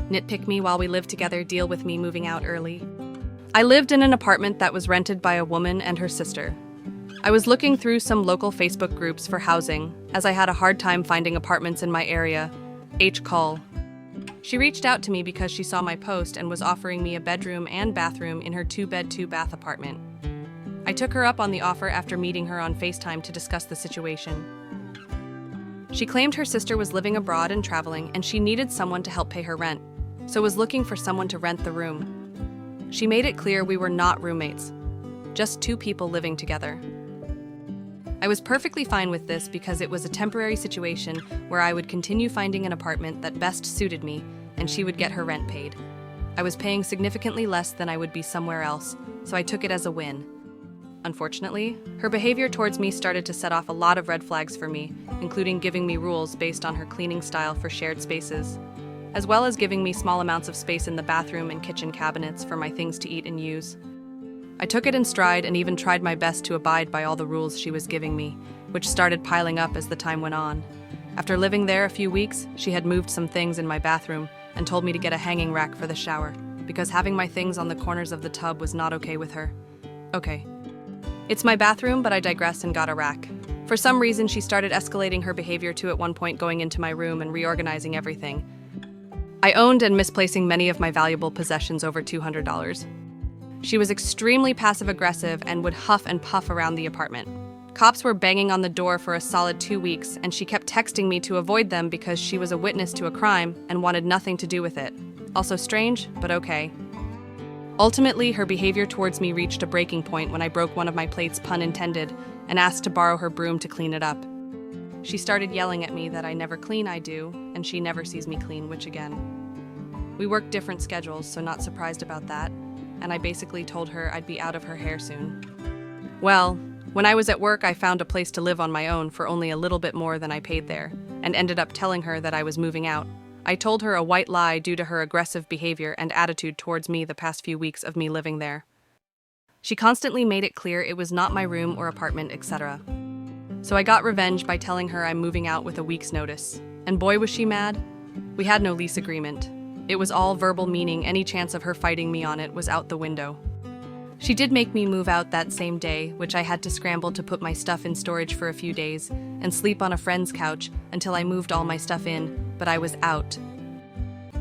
nitpick me while we lived together, deal with me moving out early. I lived in an apartment that was rented by a woman and her sister. I was looking through some local Facebook groups for housing, as I had a hard time finding apartments in my area. Call. She reached out to me because she saw my post and was offering me a bedroom and bathroom in her 2-bed, 2-bath apartment. I took her up on the offer after meeting her on FaceTime to discuss the situation. She claimed her sister was living abroad and traveling, and she needed someone to help pay her rent, so was looking for someone to rent the room. She made it clear we were not roommates, just 2 people living together. I was perfectly fine with this because it was a temporary situation where I would continue finding an apartment that best suited me, and she would get her rent paid. I was paying significantly less than I would be somewhere else, so I took it as a win. Unfortunately, her behavior towards me started to set off a lot of red flags for me, including giving me rules based on her cleaning style for shared spaces, as well as giving me small amounts of space in the bathroom and kitchen cabinets for my things to eat and use. I took it in stride and even tried my best to abide by all the rules she was giving me, which started piling up as the time went on. After living there a few weeks, she had moved some things in my bathroom and told me to get a hanging rack for the shower, because having my things on the corners of the tub was not okay with her. Okay. It's my bathroom, but I digress and got a rack. For some reason, she started escalating her behavior to at one point going into my room and reorganizing everything. I owned and misplacing many of my valuable possessions over $200. She was extremely passive-aggressive and would huff and puff around the apartment. Cops were banging on the door for a solid 2 weeks, and she kept texting me to avoid them because she was a witness to a crime and wanted nothing to do with it. Also strange, but okay. Ultimately, her behavior towards me reached a breaking point when I broke one of my plates, pun intended, and asked to borrow her broom to clean it up. She started yelling at me that I never clean, I do, and she never sees me clean, which again. We work different schedules, so not surprised about that, and I basically told her I'd be out of her hair soon. Well, when I was at work, I found a place to live on my own for only a little bit more than I paid there, and ended up telling her that I was moving out. I told her a white lie due to her aggressive behavior and attitude towards me the past few weeks of me living there. She constantly made it clear it was not my room or apartment, etc. So I got revenge by telling her I'm moving out with a week's notice. And boy, was she mad. We had no lease agreement. It was all verbal, meaning any chance of her fighting me on it was out the window. She did make me move out that same day, which I had to scramble to put my stuff in storage for a few days and sleep on a friend's couch until I moved all my stuff in, but I was out.